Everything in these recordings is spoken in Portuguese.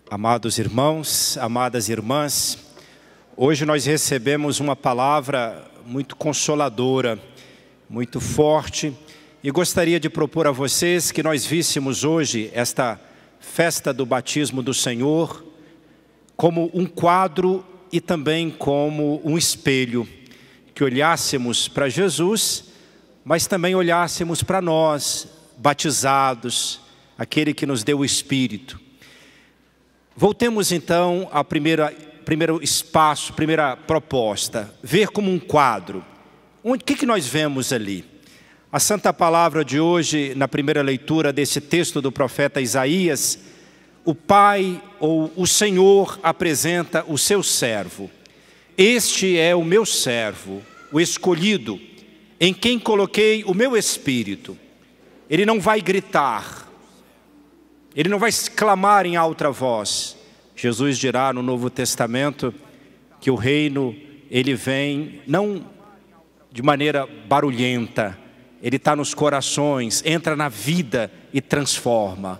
Amados irmãos, amadas irmãs, hoje nós recebemos uma palavra muito consoladora, muito forte, e gostaria de propor a vocês que nós víssemos hoje esta festa do batismo do Senhor como um quadro e também como um espelho, que olhássemos para Jesus, mas também olhássemos para nós, batizados, aquele que nos deu o Espírito. Voltemos então ao primeiro espaço, primeira proposta, ver como um quadro. O que nós vemos ali? A Santa Palavra de hoje, na primeira leitura desse texto do profeta Isaías, o Pai ou o Senhor apresenta o seu servo. Este é o meu servo, o escolhido, em quem coloquei o meu Espírito. Ele não vai gritar, ele não vai clamar em alta voz. Jesus dirá no Novo Testamento que o reino, ele vem não de maneira barulhenta, ele está nos corações, entra na vida e transforma.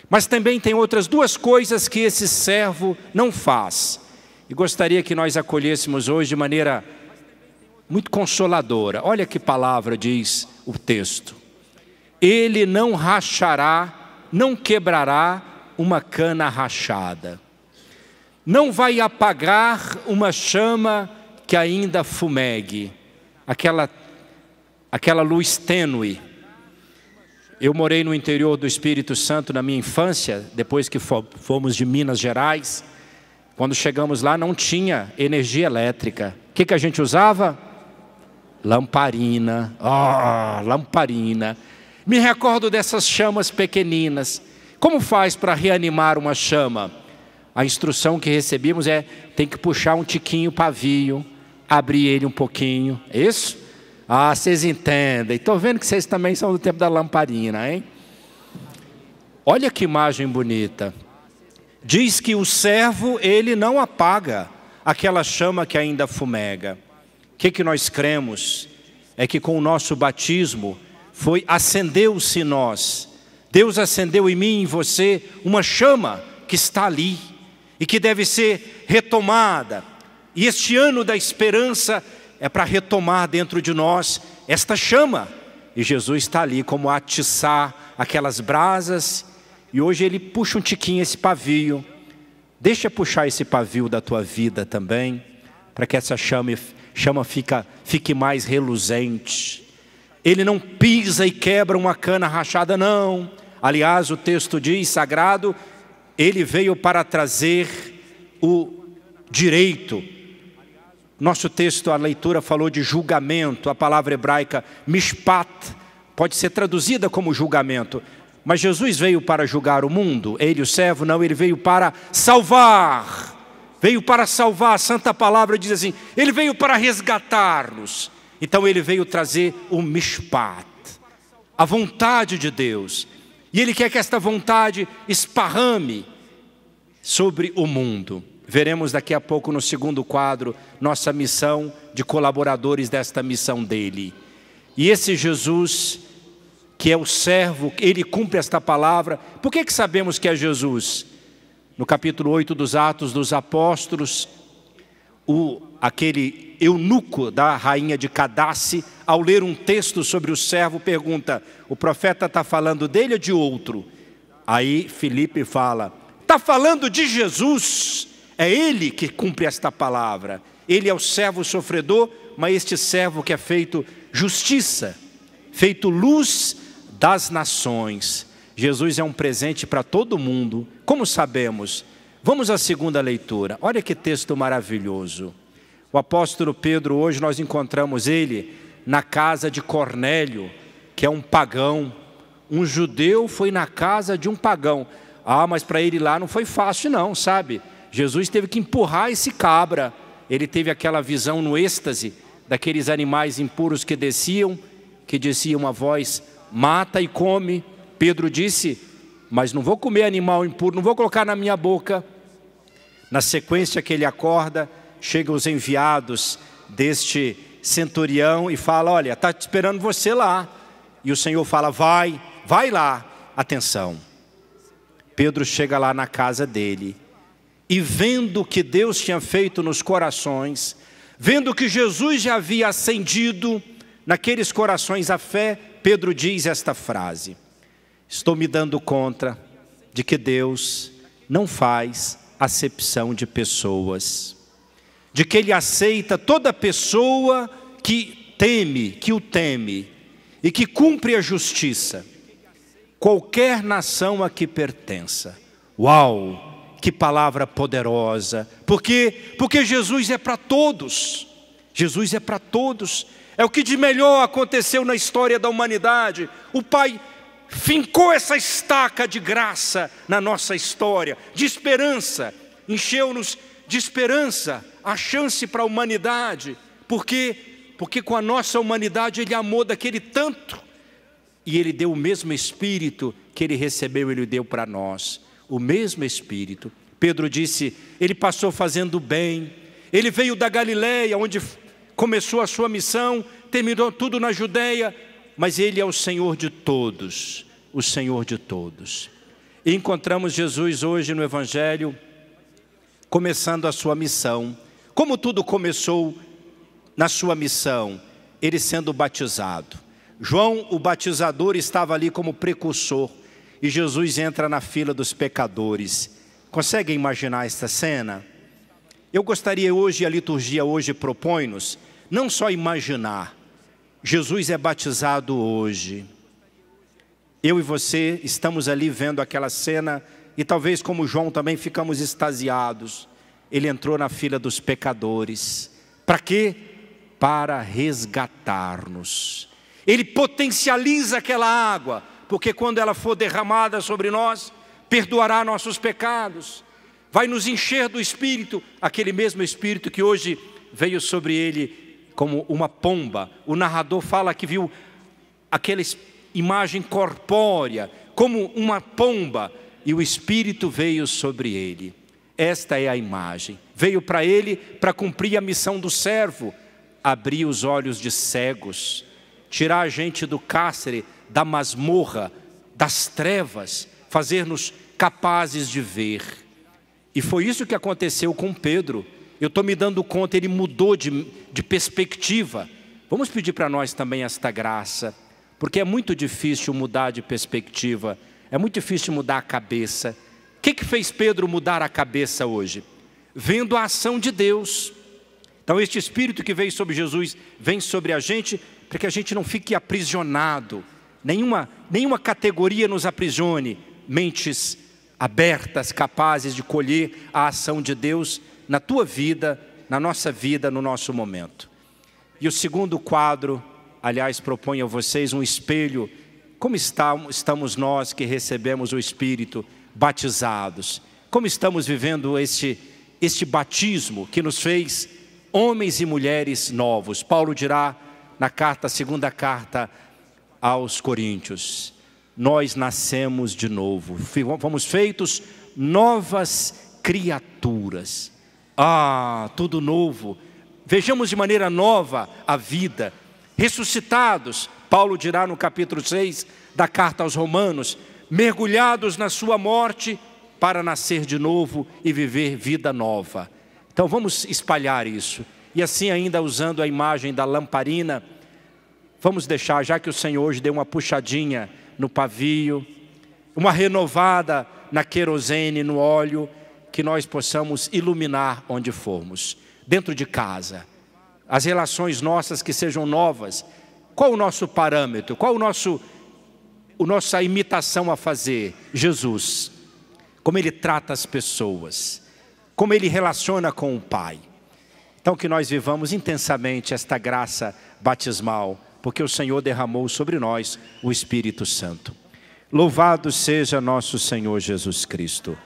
Mas também tem outras duas coisas que esse servo não faz. E gostaria que nós acolhêssemos hoje de maneira muito consoladora. Olha que palavra diz o texto. Ele não rachará, não quebrará uma cana rachada. Não vai apagar uma chama que ainda fumegue. Aquela luz tênue. Eu morei no interior do Espírito Santo na minha infância, depois que fomos de Minas Gerais. Quando chegamos lá não tinha energia elétrica. O que a gente usava? Lamparina. Lamparina. Me recordo dessas chamas pequeninas. Como faz para reanimar uma chama? A instrução que recebemos é, tem que puxar um tiquinho pavio, abrir ele um pouquinho. É isso? Vocês entendem. Estou vendo que vocês também são do tempo da lamparina, hein? Olha que imagem bonita. Diz que o servo, ele não apaga aquela chama que ainda fumega. O que nós cremos? É que com o nosso batismo, acendeu-se em nós. Deus acendeu em mim e em você uma chama que está ali e que deve ser retomada. E este ano da esperança é para retomar dentro de nós esta chama. E Jesus está ali como a atiçar aquelas brasas. E hoje ele puxa um tiquinho esse pavio. Deixa puxar esse pavio da tua vida também, para que essa chama fique mais reluzente. Ele não pisa e quebra uma cana rachada, não. Aliás, o texto diz, sagrado, ele veio para trazer o direito. Nosso texto, a leitura falou de julgamento, a palavra hebraica mishpat, pode ser traduzida como julgamento. Mas Jesus veio para julgar o mundo, ele o servo, não, ele veio para salvar. Veio para salvar, a Santa Palavra diz assim, ele veio para resgatar-nos. Então ele veio trazer o mishpat, a vontade de Deus. E ele quer que esta vontade esparrame sobre o mundo. Veremos daqui a pouco no segundo quadro nossa missão de colaboradores desta missão dele. E esse Jesus, que é o servo, ele cumpre esta palavra. Por que sabemos que é Jesus? No capítulo 8 dos Atos dos Apóstolos, aquele eunuco da rainha de Cadace, ao ler um texto sobre o servo, pergunta, o profeta está falando dele ou de outro? Aí Filipe fala, está falando de Jesus, é ele que cumpre esta palavra. Ele é o servo sofredor, mas este servo que é feito justiça, feito luz das nações. Jesus é um presente para todo mundo. Como sabemos? Vamos à segunda leitura. Olha que texto maravilhoso. O apóstolo Pedro, hoje nós encontramos ele na casa de Cornélio, que é um pagão. Um judeu foi na casa de um pagão. Mas para ele ir lá não foi fácil não, sabe? Jesus teve que empurrar esse cabra. Ele teve aquela visão no êxtase, daqueles animais impuros que desciam, que dizia uma voz, mata e come. Pedro disse, mas não vou comer animal impuro, não vou colocar na minha boca. Na sequência que ele acorda, chegam os enviados deste centurião e fala, olha, está esperando você lá. E o Senhor fala, vai lá. Atenção, Pedro chega lá na casa dele e, vendo o que Deus tinha feito nos corações, vendo que Jesus já havia acendido naqueles corações a fé, Pedro diz esta frase: estou me dando conta de que Deus não faz acepção de pessoas, de que Ele aceita toda pessoa que teme, que o teme e que cumpre a justiça, qualquer nação a que pertença. Uau! Que palavra poderosa! Porque Jesus é para todos. Jesus é para todos. É o que de melhor aconteceu na história da humanidade. O Pai fincou essa estaca de graça na nossa história, de esperança, encheu-nos de esperança, a chance para a humanidade. Porque com a nossa humanidade Ele amou daquele tanto, e Ele deu o mesmo Espírito que Ele recebeu, Ele deu para nós, o mesmo Espírito. Pedro disse, Ele passou fazendo bem, Ele veio da Galileia, onde começou a sua missão, terminou tudo na Judeia, mas Ele é o Senhor de todos, o Senhor de todos. E encontramos Jesus hoje no Evangelho, começando a sua missão. Como tudo começou na sua missão? Ele sendo batizado. João, o batizador, estava ali como precursor, e Jesus entra na fila dos pecadores. Conseguem imaginar esta cena? Eu gostaria hoje, a liturgia hoje propõe-nos, não só imaginar, Jesus é batizado hoje. Eu e você estamos ali vendo aquela cena, e talvez como João também ficamos extasiados. Ele entrou na fila dos pecadores. Para quê? Para resgatar-nos. Ele potencializa aquela água, porque quando ela for derramada sobre nós, perdoará nossos pecados, vai nos encher do Espírito, aquele mesmo Espírito que hoje veio sobre ele como uma pomba. O narrador fala que viu aquela imagem corpórea, como uma pomba, e o Espírito veio sobre ele. Esta é a imagem. Veio para ele para cumprir a missão do servo, abrir os olhos de cegos, tirar a gente do cárcere, da masmorra, das trevas, fazer-nos capazes de ver. E foi isso que aconteceu com Pedro. Eu estou me dando conta, ele mudou de perspectiva. Vamos pedir para nós também esta graça, porque é muito difícil mudar de perspectiva, é muito difícil mudar a cabeça. O que fez Pedro mudar a cabeça hoje? Vendo a ação de Deus. Então este Espírito que veio sobre Jesus, vem sobre a gente, para que a gente não fique aprisionado. Nenhuma categoria nos aprisione. Mentes abertas, capazes de colher a ação de Deus na tua vida, na nossa vida, no nosso momento. E o segundo quadro, aliás, proponho a vocês um espelho. Como estamos nós que recebemos o Espírito batizados? Como estamos vivendo este batismo que nos fez homens e mulheres novos? Paulo dirá na segunda carta aos Coríntios, nós nascemos de novo, fomos feitos novas criaturas. Tudo novo. Vejamos de maneira nova a vida. Ressuscitados, Paulo dirá no capítulo 6 da carta aos Romanos, mergulhados na sua morte para nascer de novo e viver vida nova. Então vamos espalhar isso. E assim, ainda usando a imagem da lamparina, vamos deixar, já que o Senhor hoje deu uma puxadinha no pavio, uma renovada na querosene, no óleo, que nós possamos iluminar onde formos, dentro de casa, as relações nossas que sejam novas. Qual o nosso parâmetro? Qual a nossa imitação a fazer? Jesus, como Ele trata as pessoas, como Ele relaciona com o Pai. Então que nós vivamos intensamente esta graça batismal, porque o Senhor derramou sobre nós o Espírito Santo. Louvado seja nosso Senhor Jesus Cristo.